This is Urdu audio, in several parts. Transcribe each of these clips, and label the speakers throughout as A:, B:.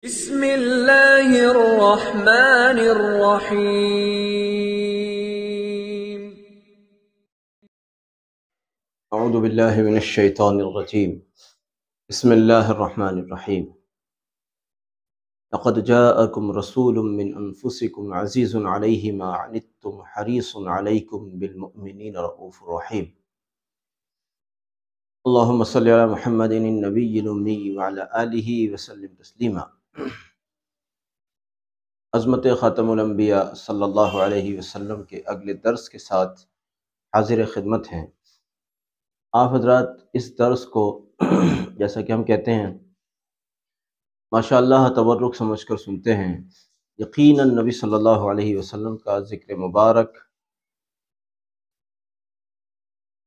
A: بسم اللہ الرحمن الرحیم۔
B: اعوذ باللہ من الشیطان الرجیم، بسم اللہ الرحمن الرحیم۔ لقد جاءکم رسول من انفسکم عزیز علیہ ما عنتم حریص علیکم بالمؤمنین رؤوف رحیم۔ اللہم صلی علی محمد النبی الامی وعلی آلہ وسلم تسلیما۔ عظمت خاتم الانبیاء صلی اللہ علیہ وسلم کے اگلے درس کے ساتھ حاضر خدمت ہیں۔ آپ حضرات اس درس کو جیسا کہ ہم کہتے ہیں ماشاءاللہ تبرک سمجھ کر سنتے ہیں۔ یقیناً نبی صلی اللہ علیہ وسلم کا ذکر مبارک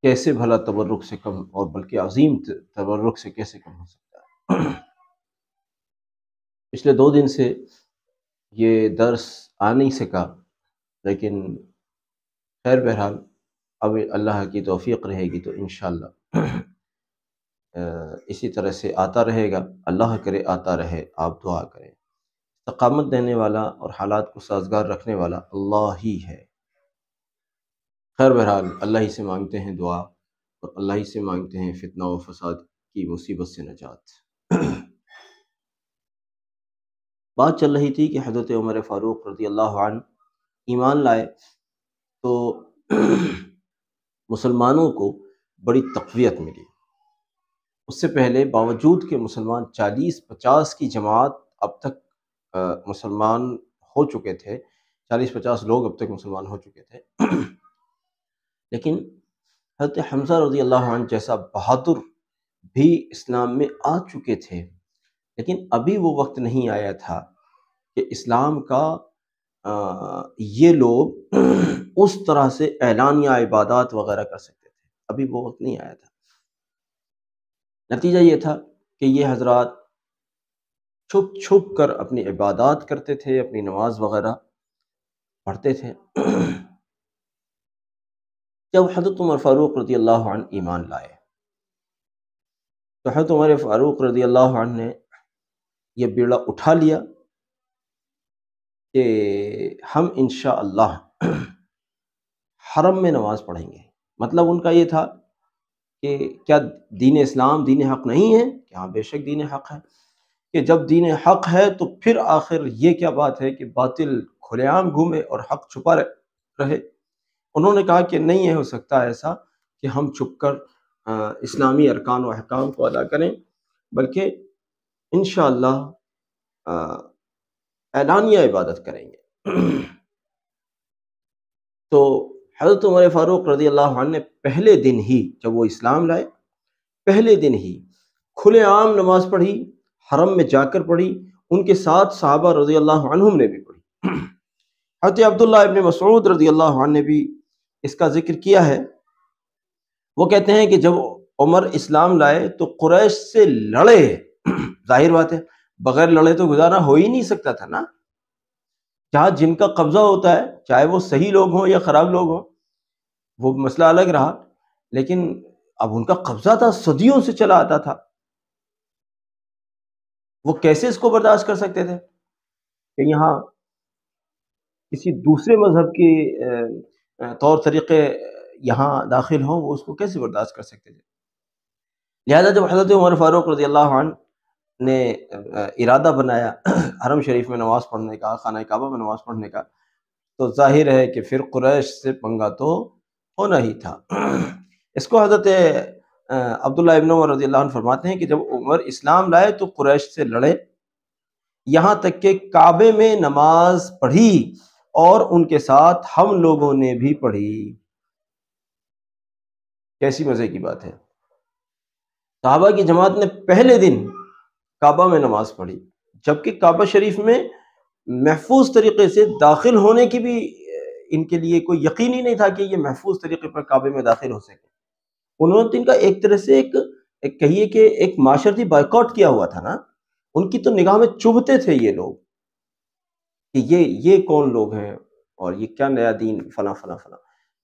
B: کیسے بھلا تبرک سے کم اور بلکہ عظیم تبرک سے کیسے کم ہو سکتا ہے۔ پچھلے 2 دن سے یہ درس آ نہیں سکا، لیکن خیر بہرحال اب اللہ کی توفیق رہے گی تو انشاءاللہ اسی طرح سے آتا رہے گا۔ اللہ کرے آتا رہے، آپ دعا کریں۔ استقامت دینے والا اور حالات کو سازگار رکھنے والا اللہ ہی ہے۔ خیر بہرحال اللہ ہی سے مانگتے ہیں دعا، اور اللہ ہی سے مانگتے ہیں فتنہ و فساد کی مصیبت سے نجات۔ بات چل رہی تھی کہ حضرت عمر فاروق رضی اللہ عنہ ایمان لائے تو مسلمانوں کو بڑی تقویت ملی۔ اس سے پہلے باوجود کہ مسلمان 40-50 کی جماعت اب تک مسلمان ہو چکے تھے، 40-50 لوگ اب تک مسلمان ہو چکے تھے، لیکن حضرت حمزہ رضی اللہ عنہ جیسا بہادر بھی اسلام میں آ چکے تھے، لیکن ابھی وہ وقت نہیں آیا تھا کہ اسلام کا یہ لوگ اس طرح سے اعلانیہ عبادات وغیرہ کر سکتے تھے۔ ابھی وہ وقت نہیں آیا تھا۔ نتیجہ یہ تھا کہ یہ حضرات چھپ چھپ کر اپنی عبادات کرتے تھے، اپنی نماز وغیرہ پڑھتے تھے۔ جب حضرت عمر فاروق رضی اللہ عنہ ایمان لائے تو حضرت عمر فاروق رضی اللہ عنہ نے یہ بیڑا اٹھا لیا کہ ہم انشاءاللہ حرم میں نماز پڑھیں گے۔ مطلب ان کا یہ تھا کہ کیا دین اسلام دین حق نہیں ہے؟ کہ ہاں بے شک دین حق ہے، کہ جب دین حق ہے تو پھر آخر یہ کیا بات ہے کہ باطل کھلے عام گھومے اور حق چھپا رہے۔ انہوں نے کہا کہ نہیں ہو سکتا ایسا کہ ہم چھپ کر اسلامی ارکان و احکام کو ادا کریں، بلکہ انشاءاللہ اعلانیہ عبادت کریں گے۔ تو حضرت عمر فاروق رضی اللہ عنہ نے پہلے دن ہی، جب وہ اسلام لائے، پہلے دن ہی کھلے عام نماز پڑھی، حرم میں جا کر پڑھی، ان کے ساتھ صحابہ رضی اللہ عنہم نے بھی پڑھی۔ حضرت عبداللہ ابن مسعود رضی اللہ عنہ نے بھی اس کا ذکر کیا ہے۔ وہ کہتے ہیں کہ جب عمر اسلام لائے تو قریش سے لڑے۔ ظاہر بات ہے بغیر لڑے تو گزارا ہو ہی نہیں سکتا تھا نا۔ جہاں جن کا قبضہ ہوتا ہے، چاہے وہ صحیح لوگ ہوں یا خراب لوگ ہوں، وہ مسئلہ الگ رہا، لیکن اب ان کا قبضہ تھا، صدیوں سے چلا آتا تھا۔ وہ کیسے اس کو برداشت کر سکتے تھے کہ یہاں کسی دوسرے مذہب کے طور طریقے یہاں داخل ہوں؟ وہ اس کو کیسے برداشت کر سکتے تھے؟ لہذا جب حضرت عمر فاروق رضی اللہ عنہ نے ارادہ بنایا حرم شریف میں نماز پڑھنے کا، خانہ کعبہ میں نماز پڑھنے کا، تو ظاہر ہے کہ پھر قریش سے پنگا تو ہونا ہی تھا۔ اس کو حضرت عبداللہ ابن عمر رضی اللہ عنہ فرماتے ہیں کہ جب عمر اسلام لائے تو قریش سے لڑے، یہاں تک کہ کعبے میں نماز پڑھی اور ان کے ساتھ ہم لوگوں نے بھی پڑھی۔ کیسی مزے کی بات ہے! صحابہ کی جماعت نے پہلے دن کعبہ میں نماز پڑھی، جبکہ کعبہ شریف میں محفوظ طریقے سے داخل ہونے کی بھی ان کے لیے کوئی یقین ہی نہیں تھا کہ یہ محفوظ طریقے پر کعبے میں داخل ہو سکے۔ انہوں نے تو ان کا ایک طرح سے ایک کہیے کہ ایک معاشرتی بائیکاٹ کیا ہوا تھا نا۔ ان کی تو نگاہ میں چبھتے تھے یہ لوگ کہ یہ کون لوگ ہیں اور یہ کیا نیا دین فلاں فلاں فلاں۔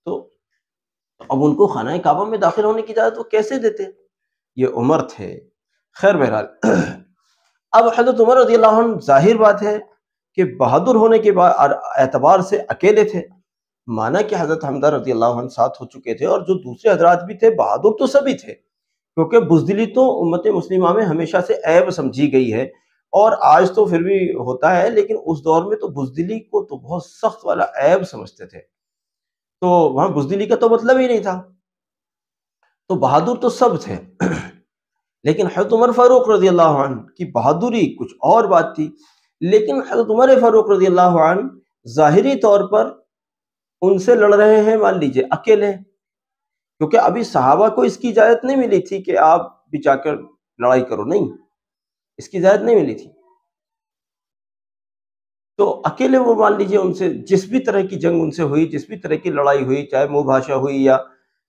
B: تو اب ان کو خانہ کعبہ میں داخل ہونے کی اجازت وہ کیسے دیتے؟ یہ عمر تھے۔ خیر بہرحال اب حضرت عمر رضی اللہ عنہ ظاہر بات ہے کہ بہادر ہونے کے اعتبار سے اکیلے تھے، مانا کہ حضرت حمزہ رضی اللہ عنہ ساتھ ہو چکے تھے، اور جو دوسرے حضرات بھی تھے بہادر تو سبھی تھے، کیونکہ بزدلی تو امت مسلمہ میں ہمیشہ سے عیب سمجھی گئی ہے، اور آج تو پھر بھی ہوتا ہے، لیکن اس دور میں تو بزدلی کو تو بہت سخت والا عیب سمجھتے تھے، تو وہاں بزدلی کا تو مطلب ہی نہیں تھا، تو بہادر تو سب تھے لیکن حضرت عمر فاروق رضی اللہ عنہ کی بہادری کچھ اور بات تھی۔ لیکن حضرت عمر فاروق رضی اللہ عنہ ظاہری طور پر ان سے لڑ رہے ہیں، مان لیجئے اکیلے، کیونکہ ابھی صحابہ کو اس کی اجازت نہیں ملی تھی کہ آپ بھی جا کر لڑائی کرو، نہیں، اس کی اجازت نہیں ملی تھی، تو اکیلے وہ مان لیجئے ان سے جس بھی طرح کی جنگ ان سے ہوئی، جس بھی طرح کی لڑائی ہوئی، چاہے منہ بھاشا ہوئی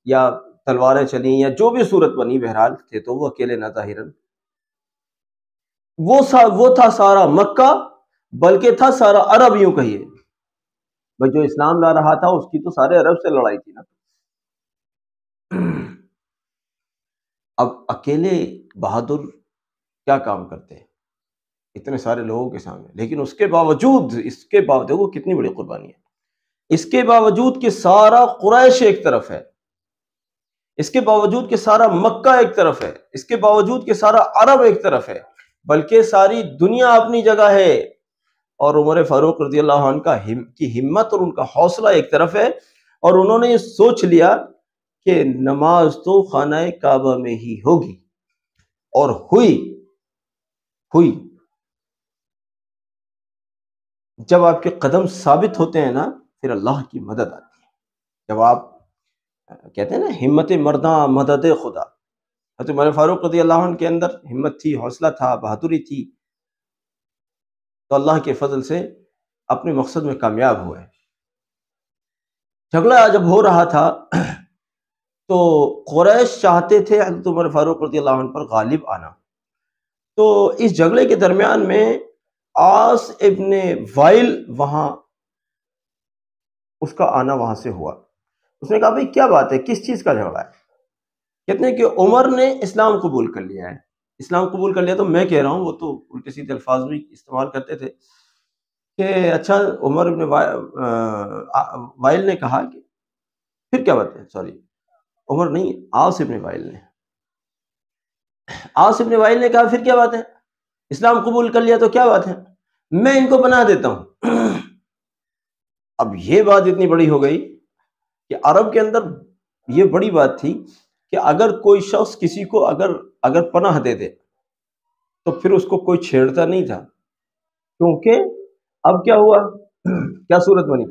B: یا تلواریں چلیں یا جو بھی صورت بنی، بہرحال تھے تو وہ اکیلے نہ ظاہراً، وہ تھا سارا مکہ، بلکہ تھا سارا عرب، یوں کہیے بھائی جو اسلام لا رہا تھا اس کی تو سارے عرب سے لڑائی تھی نا۔ اب اکیلے بہادر کیا کام کرتے ہیں اتنے سارے لوگوں کے سامنے، لیکن اس کے باوجود دیکھو کتنی بڑی قربانی ہے، اس کے باوجود کہ سارا قریش ایک طرف ہے، اس کے باوجود کہ سارا مکہ ایک طرف ہے، اس کے باوجود کہ سارا عرب ایک طرف ہے، بلکہ ساری دنیا اپنی جگہ ہے، اور عمر فاروق رضی اللہ عنہ کی ہمت اور ان کا حوصلہ ایک طرف ہے، اور انہوں نے یہ سوچ لیا کہ نماز تو خانہ کعبہ میں ہی ہوگی، اور ہوئی۔ جب آپ کے قدم ثابت ہوتے ہیں نا، پھر اللہ کی مدد آتی ہے، جب آپ کہتے ہیں نا ہمت مرداں مدد خدا، حضرت عمر فاروق رضی اللہ عنہ کے اندر ہمت تھی، حوصلہ تھا، بہادری تھی، تو اللہ کے فضل سے اپنے مقصد میں کامیاب ہوئے۔ جھگڑا جب ہو رہا تھا تو قریش چاہتے تھے حضرت عمر فاروق رضی اللہ عنہ پر غالب آنا، تو اس جھگڑے کے درمیان میں عاص ابن وائل وہاں اس کا آنا وہاں سے ہوا، اس نے کہا بھئی کیا بات ہے، کس چیز کا جھگڑا ہے؟ کہتے ہیں کہ عمر نے اسلام قبول کر لیا ہے۔ اسلام قبول کر لیا تو میں کہہ رہا ہوں، وہ تو الٹے سیدھے الفاظ بھی استعمال کرتے تھے کہ اچھا عمر ابن وائل نے کہا کہ پھر کیا بات ہے، سوری عمر نہیں، عاص ابن وائل نے کہا پھر کیا بات ہے، اسلام قبول کر لیا تو کیا بات ہے، میں ان کو پناہ دیتا ہوں۔ اب یہ بات اتنی بڑی ہو گئی کہ عرب کے اندر یہ بڑی بات تھی کہ اگر کوئی شخص کسی کو اگر پناہ دے دے تو پھر اس کو کوئی چھیڑتا نہیں تھا، کیونکہ اب کیا ہوا، کیا صورت بنی،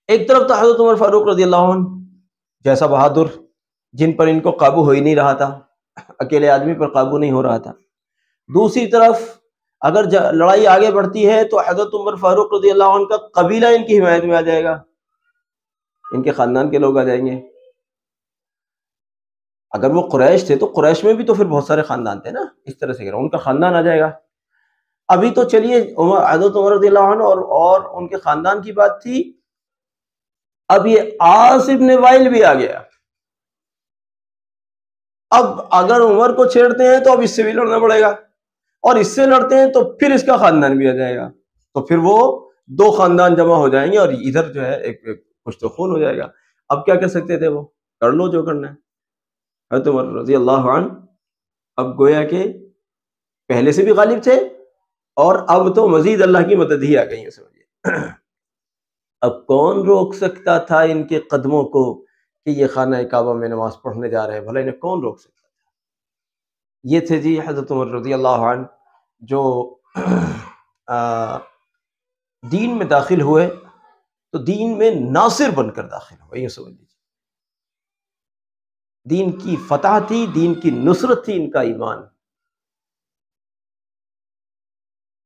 B: ایک طرف تو حضرت عمر فاروق رضی اللہ عنہ جیسا بہادر، جن پر ان کو قابو ہو ہی نہیں رہا تھا، اکیلے آدمی پر قابو نہیں ہو رہا تھا، دوسری طرف اگر لڑائی آگے بڑھتی ہے تو حضرت عمر فاروق رضی اللہ عنہ کا قبیلہ ان کی حمایت میں آ جائے گا، ان کے خاندان کے لوگ آ جائیں گے، اگر وہ قریش تھے تو قریش میں بھی تو پھر بہت سارے خاندان تھے نا، اس طرح سے ان کا خاندان آ جائے گا۔ ابھی تو چلیے حضرت عمر رضی اللہ عنہ اور ان کے خاندان کی بات تھی، اب یہ عاص ابن وائل بھی آ گیا، اب اگر عمر کو چھیڑتے ہیں تو اب اس سے بھی لڑنا پڑے گا، اور اس سے لڑتے ہیں تو پھر اس کا خاندان بھی آ جائے گا، تو پھر وہ دو خاندان جمع ہو جائیں گے، اور ادھر جو ہے ایک کچھ تو خون ہو جائے گا۔ اب کیا کر سکتے تھے، وہ کر لو جو کرنا ہے۔ حضرت عمر رضی اللہ عنہ اب گویا کہ پہلے سے بھی غالب تھے، اور اب تو مزید اللہ کی مدد ہی آ گئی ہے، سمجھیے۔ اب کون روک سکتا تھا ان کے قدموں کو کہ یہ خانہ کعبہ میں نماز پڑھنے جا رہے ہیں، بھلا انہیں کون روک سکتا تھا؟ یہ تھے جی حضرت عمر رضی اللہ عنہ جو دین میں داخل ہوئے تو دین میں ناصر بن کر داخل ہوئے، یہ سمجھ لیجیے، دین کی فتح تھی، دین کی نصرت تھی ان کا ایمان۔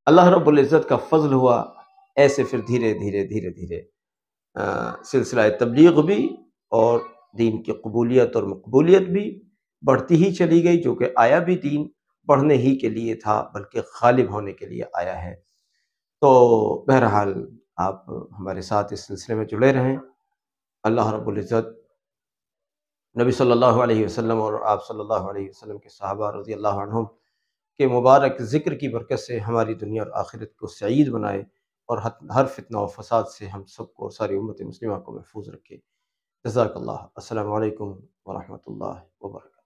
B: اللہ رب العزت کا فضل ہوا، ایسے پھر دھیرے دھیرے سلسلہ تبلیغ بھی اور دین کی قبولیت اور مقبولیت بھی بڑھتی ہی چلی گئی، جو کہ آیا بھی دین بڑھنے ہی کے لیے تھا، بلکہ غالب ہونے کے لیے آیا ہے۔ تو بہرحال آپ ہمارے ساتھ اس سلسلے میں جڑے رہیں۔ اللہ رب العزت نبی صلی اللہ علیہ وسلم اور آپ صلی اللہ علیہ وسلم کے صحابہ رضی اللہ عنہم کے مبارک ذکر کی برکت سے ہماری دنیا اور آخرت کو سعید بنائے، اور ہر فتنہ و فساد سے ہم سب کو اور ساری امت مسلمہ کو محفوظ رکھے۔ جزاک اللہ۔ السلام علیکم ورحمۃ اللہ وبرکاتہ۔